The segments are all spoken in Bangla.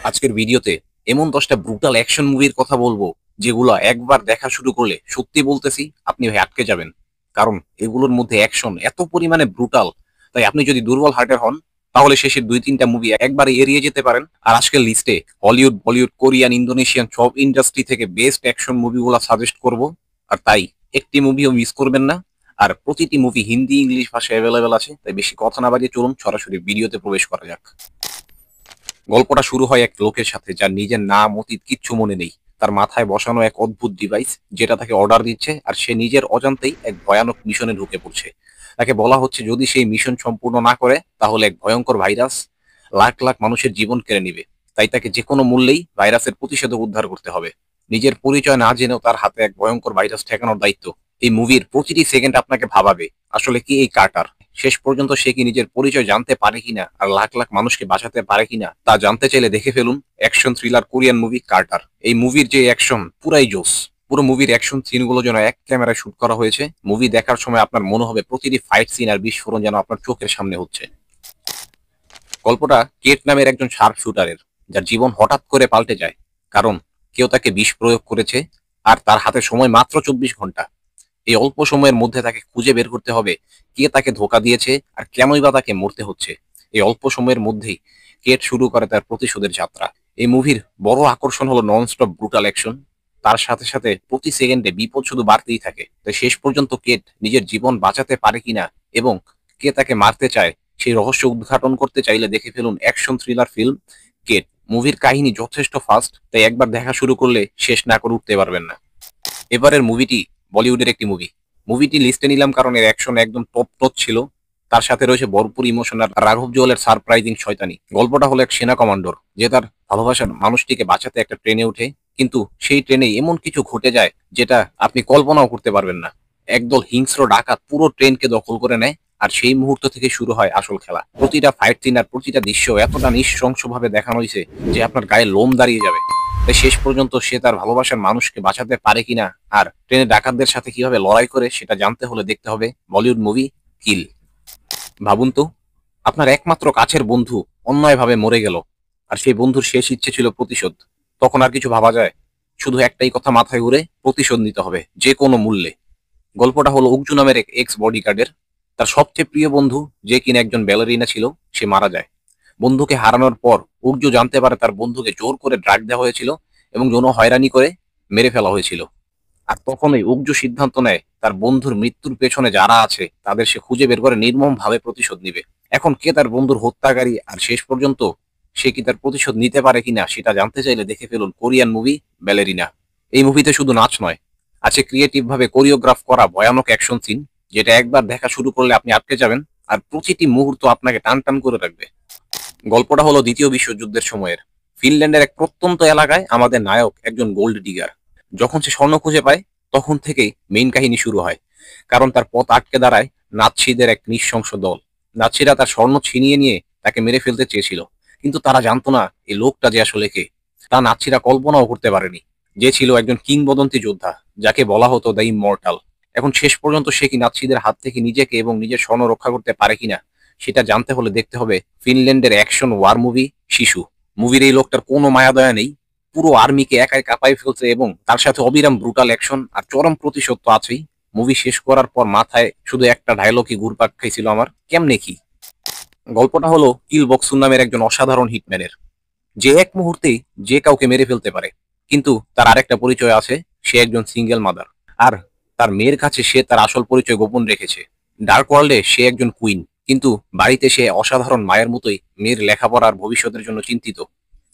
আজকের ভিডিওতে এমন 10টা ব্রুটাল অ্যাকশন মুভির কথা বলবো যেগুলো একবার দেখা শুরু করলে সত্যি বলতেছি আপনি ভাই আটকে যাবেন। কারণ এগুলোর মধ্যে অ্যাকশন এত পরিমাণে ব্রুটাল, তাই আপনি যদি দুর্বল হার্টের হন তাহলে শেষের 2-3টা মুভি একবারে এড়িয়ে যেতে পারেন। আর আজকের লিস্টে হলিউড, বলিউড, কোরিয়ান, ইন্দোনেশিয়ান সব ইন্ডাস্ট্রি থেকে বেস্ট অ্যাকশন মুভিগুলো সাজেস্ট করব। আর তাই একটি মুভিও মিস করবেন না। আর প্রতিটি মুভি হিন্দি, ইংলিশ ভাষায় অ্যাভেলেবেল আছে, তাই বেশি কথা না বাড়িয়ে চলুন সরাসরি ভিডিওতে প্রবেশ করা যাক। গল্পটা শুরু হয় এক লোকের সাথে যার নিজের নাম অতীত কিচ্ছু মনে নেই। তার মাথায় বসানো এক অদ্ভুত ডিভাইস যেটা তাকে অর্ডার দিচ্ছে, আর সে নিজের অজান্তেই এক ভয়ানক মিশনে ঢুকে পড়ছে। তাকে বলা হচ্ছে যদি সেই মিশন সম্পূর্ণ না করে তাহলে এক ভয়ঙ্কর ভাইরাস লাখ লাখ মানুষের জীবন কেড়ে নিবে। তাই তাকে যে কোনো মূল্যেই ভাইরাসের প্রতিষেধক উদ্ধার করতে হবে। নিজের পরিচয় না জেনেও তার হাতে এক ভয়ঙ্কর ভাইরাস ঠেকানোর দায়িত্ব। এই মুভির প্রতিটি সেকেন্ড আপনাকে ভাবাবে আসলে কি এই কার্টার শেষ পর্যন্ত সে কি নিজের পরিচয় জানতে পারে কিনা আর লাখ লাখ মানুষকে বাঁচাতে পারে কিনা তা জানতে চাইলে দেখে ফেলুন action thriller Korean movie Carter. এই মুভির যে অ্যাকশন পুরাই জোস। পুরো মুভির অ্যাকশন সিনগুলো যেন এক ক্যামেরায় শুট করা হয়েছে। মুভি দেখার সময় আপনার মনে হবে প্রতিটি ফাইট সিন আর বিস্ফোরণ যেন আপনার চোখের সামনে হচ্ছে। গল্পটা কেট নামের একজন শার্প শুটারের, যার জীবন হঠাৎ করে পাল্টে যায় কারণ কেউ তাকে বিষ প্রয়োগ করেছে। আর তার হাতে সময় মাত্র 24 ঘন্টা। এই অল্প সময়ের মধ্যে তাকে খুঁজে বের করতে হবে কে তাকে ধোকা দিয়েছে আর কেনই বা তাকে মরতে হচ্ছে। এই অল্প সময়ের মধ্যেই কেট শুরু করে তার প্রতিশোধের যাত্রা। এই মুভির বড় আকর্ষণ হলো নন স্টপ ব্রুটাল অ্যাকশন। তার সাথে সাথে প্রতি সেকেন্ডে বিপদ শুধু বাড়তেই থাকে। তাই শেষ পর্যন্ত কেট নিজের জীবন বাঁচাতে পারে কিনা এবং কে তাকে মারতে চায় সেই রহস্য উদ্ঘাটন করতে চাইলে দেখে ফেলুন অ্যাকশন থ্রিলার ফিল্ম কেট। মুভির কাহিনী যথেষ্ট ফাস্ট, তাই একবার দেখা শুরু করলে শেষ না করে উঠতে পারবেন না। এবারের মুভিটি বলিউডের একটি মুভি। মুভিটি লিস্টে নিলাম কারণ এর অ্যাকশন একদম টপ টপ ছিল। তার সাথে রয়েছে ভরপুর ইমোশন আর রাঘব জুয়ালের সারপ্রাইজিং শয়তানি। গল্পটা হলো এক সেনা কমান্ডোর যে তার ভালোবাসার মানুষটিকে বাঁচাতে একটা ট্রেনে ওঠে, কিন্তু সেই ট্রেনে এমন কিছু ঘটে যায় যেটা আপনি কল্পনাও করতে পারবেন না। একদল হিংস্র ডাকাত পুরো ট্রেনকে দখল করে নেয়, আর সেই মুহূর্ত থেকে শুরু হয় আসল খেলা। প্রতিটা ফাইট সিন আর প্রতিটা দৃশ্য এতটা নৃশংসভাবে দেখানো হয়েছে যে আপনার গায়ে লোম দাঁড়িয়ে যাবে। তাই শেষ পর্যন্ত সে তার ভালোবাসার মানুষকে বাঁচাতে পারে কিনা আর ট্রেনের ডাকাতদের সাথে কিভাবে লড়াই করে সেটা জানতে হলে দেখতে হবে বলিউড মুভি কিল। ভাবুন তো, আপনার একমাত্র কাছের বন্ধু অন্যায়ভাবে মরে গেল, আর সেই বন্ধুর শেষ ইচ্ছে ছিল প্রতিশোধ। তখন আর কিছু ভাবা যায়? শুধু একটাই কথা মাথায় ঘুরে, প্রতিশোধ নিতে হবে যে কোনো মূল্যে। গল্পটা হলো উকজু নামের এক এক্স বডিগার্ডের। তার সবচেয়ে প্রিয় বন্ধু, যে কিনা একজন ব্যালেরিনা ছিল, সে মারা যায়। বন্ধুকে হারানোর পর উকজু জানতে পারে তার বন্ধুকে জোর করে ড্রাগ দেওয়া হয়েছিল এবং যৌন হয়রানি করে মেরে ফেলা হয়েছিল। আর তখনই উকজু সিদ্ধান্ত নেয় তার বন্ধুর মৃত্যুর পেছনে যারা আছে তাদের সে খুঁজে বের করে নির্মম ভাবে প্রতিশোধ নিবে। এখন কে তার বন্ধুর হত্যাকারী আর শেষ পর্যন্ত সে কি তার প্রতিশোধ নিতে পারে কিনা সেটা জানতে চাইলে দেখে ফেলুন কোরিয়ান মুভি ব্যালেরিনা। এই মুভিতে শুধু নাচ নয়, আছে ক্রিয়েটিভ ভাবে কোরিওগ্রাফ করা ভয়ানক অ্যাকশন সিন, যেটা একবার দেখা শুরু করলে আপনি আটকে যাবেন আর প্রতিটি মুহূর্ত আপনাকে টান টান করে রাখবে। গল্পটা হলো দ্বিতীয় বিশ্বযুদ্ধের সময়ের ফিনল্যান্ডের এক প্রত্যন্ত এলাকায় আমাদের নায়ক একজন গোল্ড ডিগার। যখন সে স্বর্ণ খুঁজে পায় তখন থেকেই মেইন কাহিনী শুরু হয়, কারণ তার পথ আটকে দাঁড়ায় নাৎসিদের এক নৃশংস দল। নাৎসিরা তার স্বর্ণ ছিনিয়ে নিয়ে তাকে মেরে ফেলতে চেয়েছিল, কিন্তু তারা জানতো না এই লোকটা যে আসলে কে। তা নাৎসিরা কল্পনাও করতে পারেনি, যে ছিল একজন কিংবদন্তি যোদ্ধা যাকে বলা হতো দ্য ইমমর্টাল। এখন শেষ পর্যন্ত সে কি নাৎসিদের হাত থেকে নিজেকে এবং নিজের স্বর্ণ রক্ষা করতে পারে কিনা সেটা জানতে হলে দেখতে হবে ফিনল্যান্ডের অ্যাকশন ওয়ার মুভি শিশু। মুভির এই লোকটার কোনো মায়াদয়া নেই, পুরো আর্মিকে একাই কাঁপাই ফেলছে এবং তার সাথে অবিরাম ব্রুটাল অ্যাকশন আর চরম প্রতিশোধ তো আছেই। মুভি শেষ করার পর মাথায় শুধু একটা ডায়লগই ঘুরপাক খাইছিল আমার, কেমনে কি। গল্পটা হলো কিল বক্সুন নামের একজন অসাধারণ হিটম্যানের, যে এক মুহূর্তেই যে কাউকে মেরে ফেলতে পারে। কিন্তু তার আরেকটা পরিচয় আছে, সে একজন সিঙ্গেল মাদার। আর তার মেয়ের কাছে সে তার আসল পরিচয় গোপন রেখেছে। ডার্ক ওয়ার্ল্ডে সে একজন কুইন, কিন্তু বাড়িতে সে অসাধারণ মায়ের মতোই মেয়ের লেখাপড়া আর ভবিষ্যতের জন্য চিন্তিত।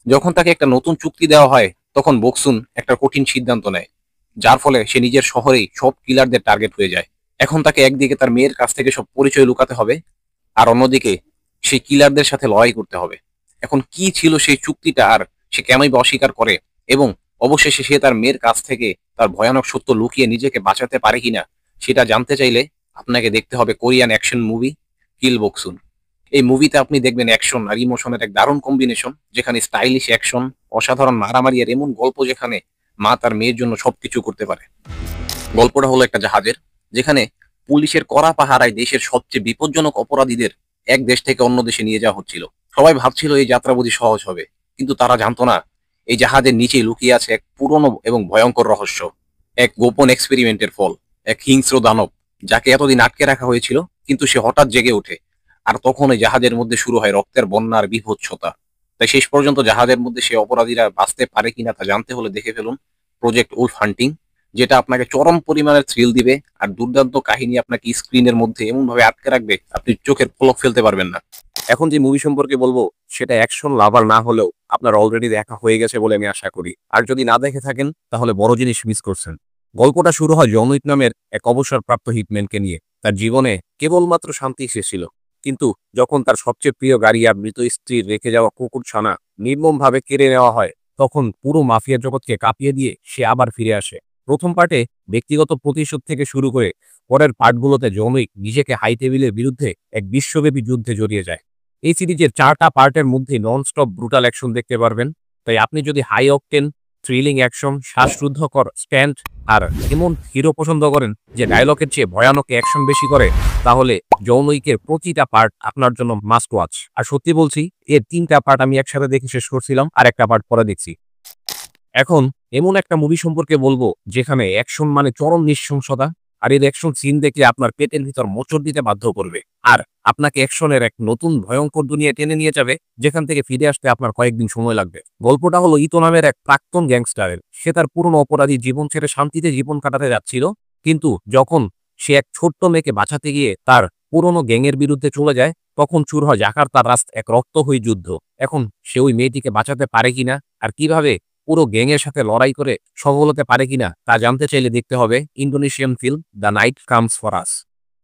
যখন তাকে একটা নতুন চুক্তি দেওয়া হয় তখন বক্সুন একটা কঠিন সিদ্ধান্ত নেয়, যার ফলে সে নিজের শহরেই সব কিলারদের টার্গেট হয়ে যায়। এখন তাকে একদিকে তার মেয়ের কাছ থেকে সব পরিচয় লুকাতে হবে, আর অন্যদিকে সেই কিলারদের সাথে লড়াই করতে হবে। এখন কি ছিল সেই চুক্তিটা আর সে কেনই বা অস্বীকার করে, এবং অবশেষে সে তার মেয়ের কাছ থেকে তার ভয়ানক সত্য লুকিয়ে নিজেকে বাঁচাতে পারে কিনা সেটা জানতে চাইলে আপনাকে দেখতে হবে কোরিয়ান অ্যাকশন মুভি কিল বক্সুন। এই মুভিতে আপনি দেখবেন অ্যাকশন আর ইমোশনের এক দারুণ কম্বিনেশন, যেখানে স্টাইলিশ অ্যাকশন, অসাধারণ মারামারি আর এমন গল্প যেখানে মা তার মেয়ের জন্য সবকিছু করতে পারে। গল্পটা হলো একটা জাহাজের, যেখানে পুলিশের কড়া পাহারায় দেশের সবচেয়ে বিপজ্জনক অপরাধীদের এক দেশ থেকে অন্য দেশে নিয়ে যাওয়া হচ্ছিল। সবাই ভাবছিল এই যাত্রা বুঝি সহজ হবে, কিন্তু তারা জানতো না এই জাহাজের নিচে লুকিয়ে আছে এক পুরনো এবং ভয়ঙ্কর রহস্য, এক গোপন এক্সপেরিমেন্টের ফল, এক হিংস্র দানব যাকে এতদিন আটকে রাখা হয়েছিল, কিন্তু সে হঠাৎ জেগে ওঠে। আর তখন ওই জাহাজের মধ্যে শুরু হয় রক্তের বন্যার বিভৎসতা। তাই শেষ পর্যন্ত জাহাজের মধ্যে সে অপরাধীরা বাঁচতে পারে কিনা তা জানতে হলে দেখে ফেলুন প্রজেক্ট উলফ হান্টিং, যেটা আপনাকে চরম পরিমাণের থ্রিল দিবে আর দুর্দান্ত কাহিনী আপনাকে স্ক্রিনের মধ্যে এমন ভাবে আটকে রাখবে আপনি চোখের পলক ফেলতে পারবেন না। এখন যে মুভি সম্পর্কে বলবো সেটা অ্যাকশন লাভার না হলেও আপনার অলরেডি দেখা হয়ে গেছে বলে আমি আশা করি। আর যদি না দেখে থাকেন তাহলে বড় জিনিস মিস করছেন। গল্পটা শুরু হয় জন উইক নামের এক অবসরপ্রাপ্ত হিটম্যানকে নিয়ে। তার জীবনে কেবলমাত্র শান্তি এসেছিল, কিন্তু যখন তার সবচেয়ে প্রিয় গাড়ি আর মৃত স্ত্রীর রেখে যাওয়া কুকুর ছানা নির্মমভাবে কেড়ে নেওয়া হয়, তখন পুরো মাফিয়া জগৎকে কাঁপিয়ে দিয়ে সে আবার ফিরে আসে। প্রথম পার্টে ব্যক্তিগত প্রতিশোধ থেকে শুরু করে পরের পার্টগুলোতে জন উইক নিজেকে হাই টেবিলের বিরুদ্ধে এক বিশ্বব্যাপী যুদ্ধে জড়িয়ে যায়। এই সিরিজের 4টা পার্টের মধ্যে নন-স্টপ ব্রুটাল অ্যাকশন দেখতে পারবেন। তাই আপনি যদি হাই অকটেন থ্রিলিং অ্যাকশন, শ্বাসরুদ্ধকর স্ট্যান্ড আর এমন হিরো পছন্দ করেন যে ডায়লগের চেয়ে ভয়ানক অ্যাকশন বেশি করে, তাহলে জন উইকের প্রতিটা পার্ট আপনার জন্য মাস্ট ওয়াচ। আর সত্যি বলছি, এর 3টা পার্ট আমি একসাথে দেখে শেষ করছিলাম, আর একটা পার্ট পরে দেখছি। এখন এমন একটা মুভি সম্পর্কে বলবো যেখানে অ্যাকশন মানে চরম নৃশংসতা, আর এর অ্যাকশন সিন দেখলে আপনার পেটের ভিতর মোচড় দিতে বাধ্য করবে, আর আপনাকে অ্যাকশনের এক নতুন ভয়ঙ্কর দুনিয়া টেনে নিয়ে যাবে যেখান থেকে ফিরে আসতে আপনার কয়েকদিন সময় লাগবে। গল্পটা হলো ইতো নামের এক প্রাক্তন গ্যাংস্টারের। সে তার পুরনো অপরাধী জীবন ছেড়ে শান্তিতে জীবন কাটাতে যাচ্ছিল, কিন্তু যখন সে এক ছোট্ট মেয়েকে বাঁচাতে গিয়ে তার পুরনো গ্যাংয়ের বিরুদ্ধে চলে যায়, তখন শুরু হয় জাকার্তার রাস্তা এক রক্তহী যুদ্ধ। এখন সে ওই মেয়েটিকে বাঁচাতে পারে কিনা আর কিভাবে পুরো গ্যাংয়ের সাথে লড়াই করে সফল হতে পারে কিনা তা জানতে চাইলে দেখতে হবে Indonesian film the night comes for us.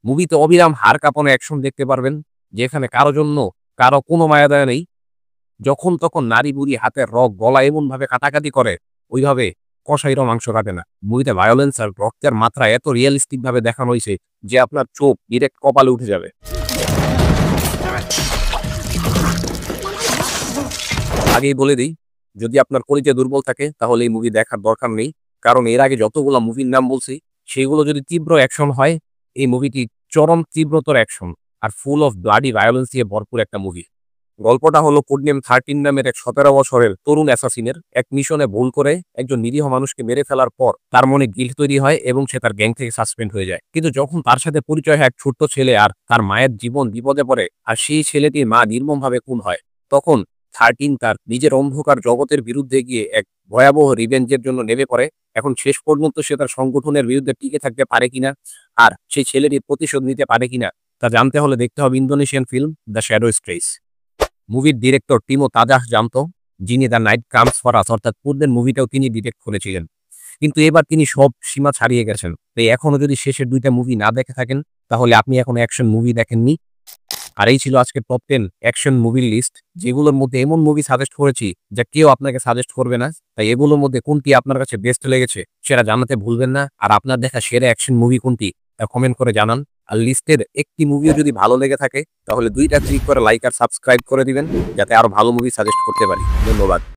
মুভিতে অবিরাম হাড় কাঁপানো অ্যাকশন দেখতে পারবেন, যেখানে কারো জন্য কারো কোনো মায়াদয়া নেই। যখন তখন নারী বুড়ি হাতের রক গলা এমন ভাবে কাটাকাটি করে, ওইভাবে কষাইরও মাংস কাটে না। মুভিতে ভায়োলেন্স আর রক্তের মাত্রা এত রিয়েলিস্টিক ভাবে দেখানো হয়েছে যে আপনার চোখ ডিরেক্ট কপালে উঠে যাবে। আগেই বলে দিই, যদি আপনার কলিজা দুর্বল থাকে তাহলে এই মুভি দেখার দরকার নেই, কারণ এর আগে যতগুলো মুভির নাম বলছি সেগুলো যদি তীব্র অ্যাকশন হয়, এই মুভিটি চরম তীব্রতর অ্যাকশন আর ফুল অফ ব্লাডি ভায়োলেন্স দিয়ে ভরপুর একটা মুভি। গল্পটা হলো কোডনেম 13 নামের এক 17 বছরের তরুণ অ্যাসাসিনের এক মিশনে ভুল করে একজন নিরীহ মানুষকে মেরে ফেলার পর তার মনে গিল্ট তৈরি হয় এবং সে তার গ্যাং থেকে সাসপেন্ড হয়ে যায়। কিন্তু যখন তার সাথে পরিচয় হয় এক ছোট্ট ছেলে আর তার মায়ের জীবন বিপদে পড়ে আর সেই ছেলেটির মা নির্মমভাবে খুন হয়, তখন 13 তার নিজের অন্ধকার জগতের বিরুদ্ধে গিয়ে এক ভয়াবহ রিভেঞ্জের জন্য নেমে পড়ে। এখন শেষ পর্যন্ত সে তার সংগঠনের বিরুদ্ধে টিকে থাকতে পারে কিনা আর সেই ছেলেটির প্রতিশোধ নিতে পারে কিনা তা জানতে হলে দেখতে হবে Indonesian film the shadow stress. মুভির ডিরেক্টর টিমো তাজাহ জানতো, যিনি the night comes for us অর্থাৎ পূর্বের মুভিটাও তিনি ডিরেক্ট করেছিলেন, কিন্তু এবার তিনি সব সীমা ছাড়িয়ে গেছেন। তাই এখনো যদি শেষের 2টা মুভি না দেখে থাকেন তাহলে আপনি এখন অ্যাকশন মুভি দেখেননি। আর এই ছিল আজকের টপ 10 অ্যাকশন মুভির লিস্ট, যেগুলোর মধ্যে এমন মুভি সাজেস্ট করেছি যা কেউ আপনাকে সাজেস্ট করবে না। তাই এগুলোর মধ্যে কোনটি আপনার কাছে বেস্ট লেগেছে সেটা জানাতে ভুলবেন না, আর আপনার দেখা সেরা অ্যাকশন মুভি কোনটি তা কমেন্ট করে জানান। আর লিস্টের একটি মুভিও যদি ভালো লেগে থাকে তাহলে 2টা ক্লিক করে লাইক আর সাবস্ক্রাইব করে দিবেন, যাতে আরো ভালো মুভি সাজেস্ট করতে পারি। ধন্যবাদ।